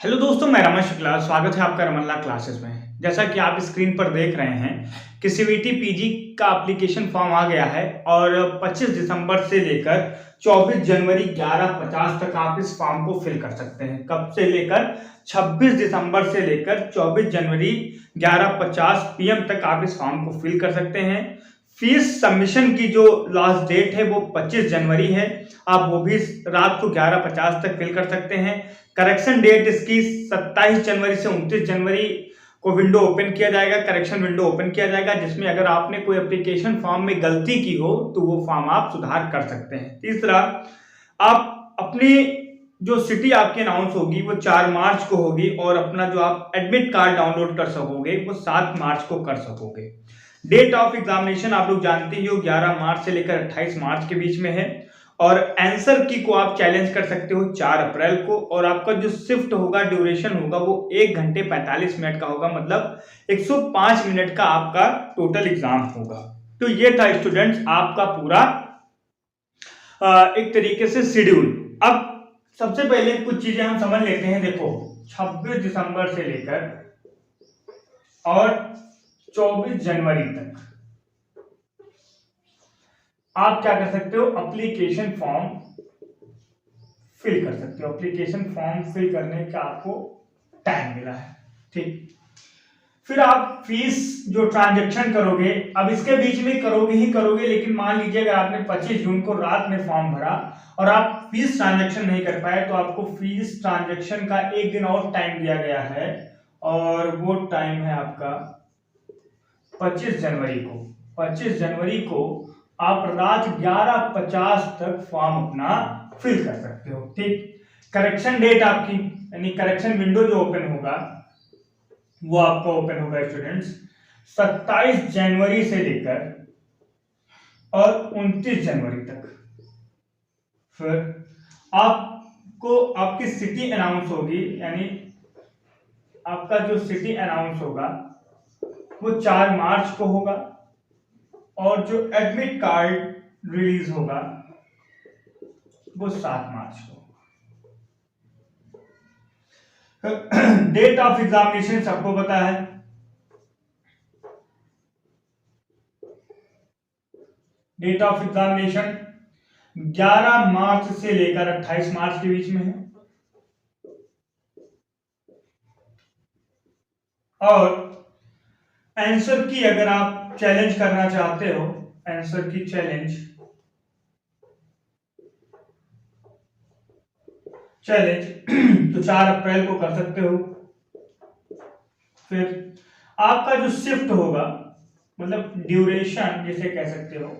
Hello दोस्तों, मैं रमेश शुक्ला। स्वागत है आपका रमन्ना क्लासेस में। जैसा कि आप स्क्रीन पर देख रहे हैं कि सीवीटी पीजी का एप्लीकेशन फॉर्म आ गया है और 25 दिसंबर से लेकर 24 जनवरी 11:50 तक आप इस फॉर्म को फिल कर सकते हैं। कब से लेकर 26 दिसंबर से लेकर 24 जनवरी 11:50 पीएम तक आप इस फॉर्म को फिल कर सकते हैं। फीस सबमिशन की जो लास्ट डेट है वो 25 जनवरी है। आप वो भी रात को 11:50 तक फिल कर सकते हैं। करेक्शन डेट इसकी 27 जनवरी से 29 जनवरी को विंडो ओपन किया जाएगा, करेक्शन विंडो ओपन किया जाएगा, जिसमें अगर आपने कोई एप्लीकेशन फॉर्म में गलती की हो तो वो फॉर्म आप सुधार कर सकते हैं। तीसरा, आप अपनी जो सिटी आपकी अनाउंस होगी वो 4 मार्च को होगी और अपना जो आप एडमिट कार्ड डाउनलोड कर सकोगे वो 7 मार्च को कर सकोगे। डेट ऑफ एग्जामिनेशन आप लोग जानते ही हो 11 मार्च से लेकर 28 मार्च के बीच में है और आंसर की को आप चैलेंज कर सकते हो 4 अप्रैल को। और आपका जो शिफ्ट होगा, ड्यूरेशन होगा वो 1 घंटे 45 मिनट का होगा, मतलब 105 मिनट का आपका टोटल एग्जाम होगा। तो ये था स्टूडेंट्स आपका पूरा एक तरीके से शेड्यूल। अब सबसे पहले कुछ चीजें हम समझ लेते हैं। देखो, 26 दिसंबर से लेकर और 24 जनवरी तक आप क्या कर सकते हो, एप्लीकेशन फॉर्म फिल कर सकते हो। एप्लीकेशन फॉर्म फिल करने का आपको टाइम मिला है, ठीक। फिर आप फीस जो ट्रांजैक्शन करोगे, अब इसके बीच में करोगे ही करोगे, लेकिन मान लीजिए अगर आपने 25 जून को रात में फॉर्म भरा और आप फीस ट्रांजैक्शन नहीं कर पाए तो आपको फीस ट्रांजैक्शन का एक दिन और टाइम दिया गया है और वो टाइम है आपका 25 जनवरी को। 25 जनवरी को आप रात 11:50 तक फॉर्म अपना फिल कर सकते हो, ठीक। करेक्शन डेट आपकी यानी करेक्शन विंडो जो ओपन होगा वो आपका ओपन होगा स्टूडेंट्स 27 जनवरी से लेकर और 29 जनवरी तक। फिर आपको आपकी सिटी अनाउंस होगी, यानी आपका जो सिटी अनाउंस होगा वो 4 मार्च को होगा और जो एडमिट कार्ड रिलीज होगा वो 7 मार्च को। डेट ऑफ एग्जामिनेशन सबको पता है, डेट ऑफ एग्जामिनेशन 11 मार्च से लेकर 28 मार्च के बीच में है और आंसर की अगर आप चैलेंज करना चाहते हो, आंसर की चैलेंज तो 4 अप्रैल को कर सकते हो। फिर आपका जो शिफ्ट होगा, मतलब ड्यूरेशन जिसे कह सकते हो,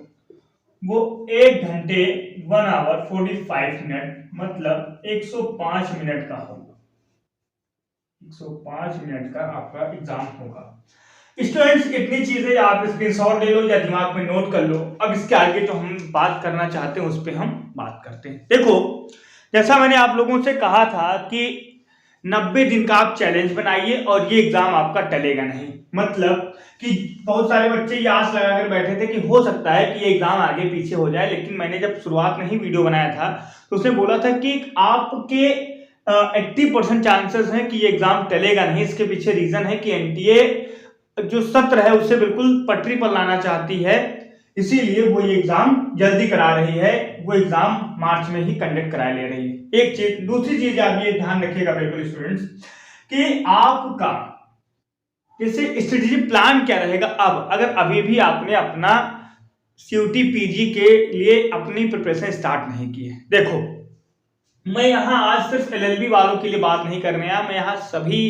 वो 1 घंटे 1 आवर 45 मिनट, मतलब 105 मिनट का होगा। 105 मिनट का आपका एग्जाम होगा। स्टूडेंट्स, इतनी चीजें आप स्क्रीनशॉट ले लो या दिमाग में नोट कर लो। अब इसके आगे जो हम बात करना चाहते हैं उस पर हम बात करते हैं। देखो, जैसा मैंने आप लोगों से कहा था कि 90 दिन का आप चैलेंज बनाइए और ये एग्जाम आपका टलेगा नहीं। मतलब कि बहुत सारे बच्चे ये आस लगाकर बैठे थे कि हो सकता है कि ये एग्जाम आगे पीछे हो जाए, लेकिन मैंने जब शुरुआत में ही वीडियो बनाया था तो उसने बोला था कि आपके 80% चांसेस हैं कि ये एग्जाम टलेगा नहीं। इसके पीछे रीजन है कि एनटीए जो सत्र है उससे बिल्कुल पटरी पर लाना चाहती है, इसीलिए वो ये एग्जाम जल्दी करा रही है। वो एग्जाम मार्च में ही कंडक्ट करा ले रही है। एक चीज, दूसरी चीज आप ये ध्यान रखिएगा बिल्कुल स्टूडेंट्स कि आपका जैसे स्ट्रेटेजी प्लान क्या रहेगा। अब अगर अभी भी आपने अपना सीयूटी पीजी के लिए अपनी प्रिपरेशन स्टार्ट नहीं की है, देखो मैं यहाँ आज सिर्फ एलएलबी वालों के लिए बात नहीं करने आया, मैं यहाँ सभी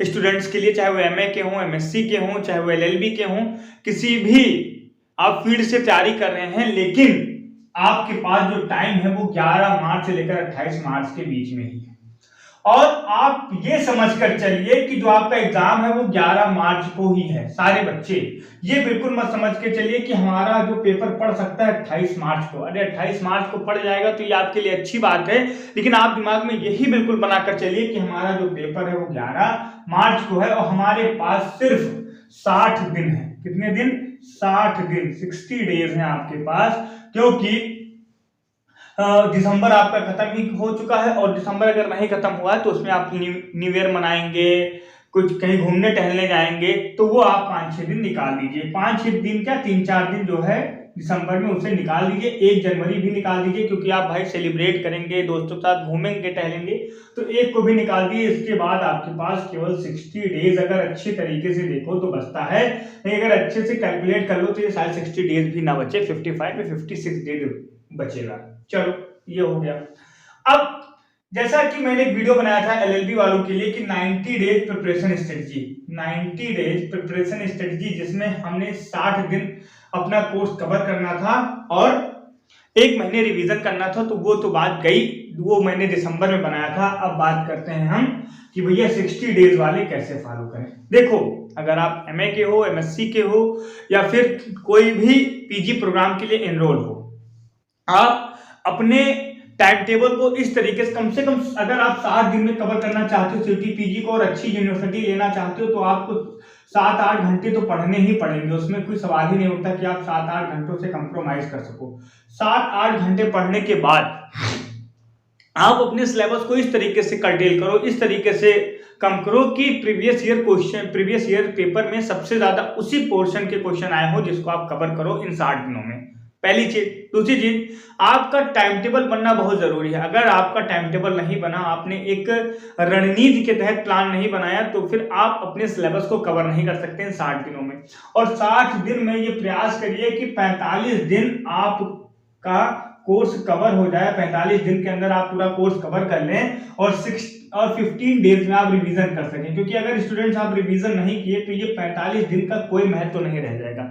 स्टूडेंट्स के लिए, चाहे वो एमए के हों, एमएससी के हों, चाहे वो एलएलबी के हों, किसी भी आप फील्ड से तैयारी कर रहे हैं, लेकिन आपके पास जो टाइम है वो 11 मार्च से लेकर 28 मार्च के बीच में ही है। और आप ये समझकर चलिए कि जो आपका एग्जाम है वो 11 मार्च को ही है। सारे बच्चे ये बिल्कुल मत समझ के चलिए कि हमारा जो पेपर पढ़ सकता है 28 मार्च को। अरे 28 मार्च को पढ़ जाएगा तो ये आपके लिए अच्छी बात है, लेकिन आप दिमाग में यही बिल्कुल बनाकर चलिए कि हमारा जो पेपर है वो 11 मार्च को है और हमारे पास सिर्फ 60 दिन है। कितने दिन? 60 दिन, 60 डेज हैं आपके पास, क्योंकि दिसंबर आपका खत्म ही हो चुका है, और दिसंबर अगर नहीं खत्म हुआ है तो उसमें आप न्यू ईयर मनाएंगे, कुछ कहीं घूमने टहलने जाएंगे, तो वो आप 5-6 दिन निकाल लीजिए। 5-6 दिन क्या, 3-4 दिन जो है दिसंबर में उसे निकाल दीजिए। 1 जनवरी भी निकाल दीजिए, क्योंकि आप भाई सेलिब्रेट करेंगे, दोस्तों के साथ घूमेंगे टहलेंगे, तो 1 को भी निकाल दिए। इसके बाद आपके पास केवल 60 डेज अगर अच्छे तरीके से देखो तो बचता है, नहीं अगर अच्छे से कैलकुलेट कर लो तो ये शायद 60 डेज भी ना बचे, 55 या 56 डेज बचेगा। चलो ये हो गया। अब जैसा कि मैंने एक वीडियो बनाया था एलएलबी वालों के लिए कि 90 days preparation strategy, 90 days preparation strategy, जिसमें हमने 60 दिन अपना कोर्स कवर करना था और 1 महीने रिवीजन करना था, तो वो तो बात गई, वो मैंने दिसंबर में बनाया था। अब बात करते हैं हम कि भैया 60 डेज वाले कैसे फॉलो करें। देखो, अगर आप एमए के हो, एमएससी के हो, या फिर कोई भी पीजी प्रोग्राम के लिए एनरोल हो, आप अपने टाइम टेबल को इस तरीके से कम अगर आप 7 दिन में कवर करना चाहते हो सिटी पीजी को और अच्छी यूनिवर्सिटी लेना चाहते हो, तो आपको 7-8 घंटे तो पढ़ने ही पड़ेंगे, उसमें कोई सवाल ही नहीं उठता कि आप 7-8 घंटों से कंप्रोमाइज कर सको। 7-8 घंटे पढ़ने के बाद आप अपने सिलेबस को इस तरीके से कर्टेल करो, इस तरीके से कम करो कि प्रीवियस ईयर पेपर में सबसे ज्यादा उसी पोर्शन के क्वेश्चन आए हो जिसको आप कवर करो इन 60 दिनों में। पहली चीज। दूसरी चीज, आपका टाइम टेबल बनना बहुत जरूरी है। अगर आपका टाइम टेबल नहीं बना, आपने एक रणनीति के तहत प्लान नहीं बनाया, तो फिर आप अपने सिलेबस को कवर नहीं कर सकते इन 60 दिनों में। और 60 दिन में ये प्रयास करिए कि 45 दिन आपका कोर्स कवर हो जाए, 45 दिन के अंदर आप पूरा कोर्स कवर कर लें और 15 डेज में आप रिवीजन कर सकें, क्योंकि अगर स्टूडेंट्स आप रिवीजन नहीं किए तो ये 45 दिन का कोई महत्व नहीं रह जाएगा।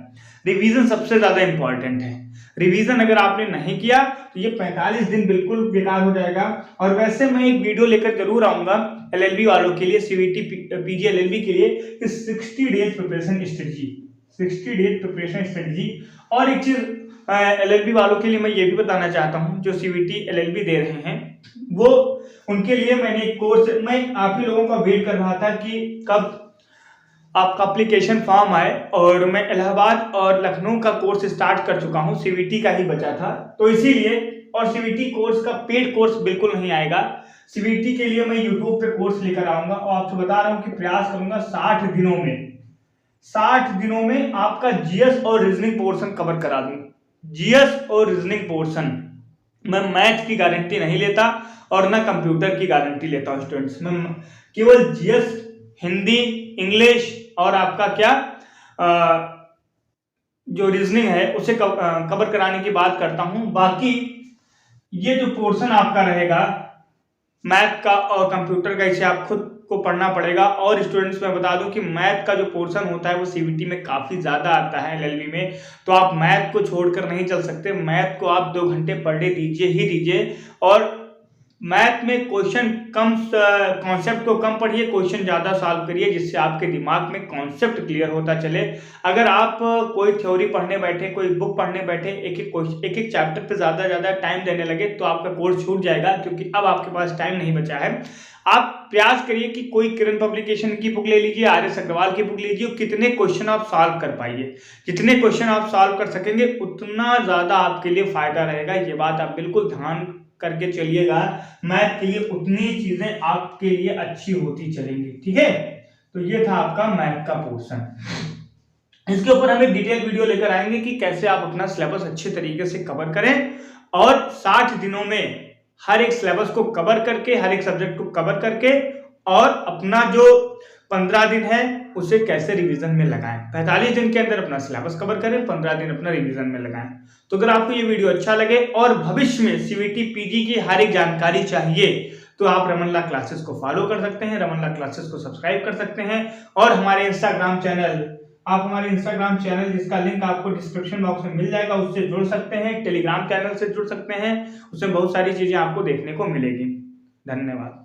रिवीजन सबसे ज्यादा इंपॉर्टेंट है। रिवीजन अगर आपने नहीं किया तो ये 45 दिन बिल्कुल बेकार हो जाएगा। और वैसे मैं एक वीडियो लेकर जरूर आऊंगा एलएलबी वालों के लिए, सीवीटी पीजी एलएलबी के लिए, 60 days preparation strategy, 60 days preparation strategy. और एक चीज एलएलबी वालों के लिए मैं ये भी बताना चाहता हूं, जो सीवीटी एलएलबी दे रहे हैं, वो उनके लिए मैंने एक कोर्स, मैं आप ही लोगों का वेट कर रहा था कि कब आपका एप्लीकेशन फॉर्म आए, और मैं इलाहाबाद और लखनऊ का कोर्स स्टार्ट कर चुका हूं, सीवीटी का ही बचा था, तो इसीलिए। और सीवीटी कोर्स का पेड कोर्स बिल्कुल नहीं आएगा। सीवीटी के लिए मैं यूट्यूब पे कोर्स लेकर आऊंगा, और आपसे बता रहा हूं कि प्रयास करूंगा 60 दिनों में आपका जीएस और रीजनिंग पोर्शन कवर करा दूं। जीएस और रीजनिंग पोर्शन, मैं मैथ की गारंटी नहीं लेता और ना कंप्यूटर की गारंटी लेता हूं स्टूडेंट्स। मैं केवल जीएस, हिंदी, इंग्लिश और आपका क्या जो रीजनिंग है उसे कवर कराने की बात करता हूं। बाकी ये जो पोर्शन आपका रहेगा मैथ का और कंप्यूटर का, इसे आप खुद को पढ़ना पड़ेगा। और स्टूडेंट्स मैं बता दूं कि मैथ का जो पोर्शन होता है वो सीवीटी में काफी ज्यादा आता है एलएलबी में, तो आप मैथ को छोड़कर नहीं चल सकते। मैथ को आप 2 घंटे पर डे दीजिए ही दीजिए। और मैथ में क्वेश्चन कम, कॉन्सेप्ट को कम पढ़िए, क्वेश्चन ज्यादा सॉल्व करिए, जिससे आपके दिमाग में कॉन्सेप्ट क्लियर होता चले। अगर आप कोई थ्योरी पढ़ने बैठे, कोई बुक पढ़ने बैठे, एक एक चैप्टर पे ज्यादा टाइम देने लगे तो आपका कोर्स छूट जाएगा, क्योंकि अब आपके पास टाइम नहीं बचा है। आप प्रयास करिए कि कोई किरण पब्लिकेशन की बुक ले लीजिए, आर.एस. अग्रवाल की बुक लीजिए, कितने क्वेश्चन आप सॉल्व कर पाइए, जितने क्वेश्चन आप सॉल्व कर सकेंगे उतना ज्यादा आपके लिए फायदा रहेगा। ये बात आप बिल्कुल ध्यान करके चलिएगा, मैथ के लिए उतनी चीजें आपके लिए अच्छी होती चलेंगी। ठीक है, तो ये था आपका मैथ का पोर्शन। इसके ऊपर हम एक डिटेल वीडियो लेकर आएंगे कि कैसे आप अपना सिलेबस अच्छे तरीके से कवर करें, और 60 दिनों में हर एक सिलेबस को कवर करके, हर एक सब्जेक्ट को कवर करके, और अपना जो 15 दिन है उसे कैसे रिवीजन में लगाएं। 45 दिन के अंदर अपना सिलेबस कवर करें, 15 दिन अपना रिवीजन में लगाएं। तो अगर आपको ये वीडियो अच्छा लगे और भविष्य में सीवीटी पीजी की हर एक जानकारी चाहिए, तो आप रमनला क्लासेस को फॉलो कर सकते हैं, रमनला क्लासेस को सब्सक्राइब कर सकते हैं। और हमारे इंस्टाग्राम चैनल जिसका लिंक आपको डिस्क्रिप्शन बॉक्स में मिल जाएगा, उससे जुड़ सकते हैं। टेलीग्राम चैनल से जुड़ सकते हैं, उसमें बहुत सारी चीजें आपको देखने को मिलेगी। धन्यवाद।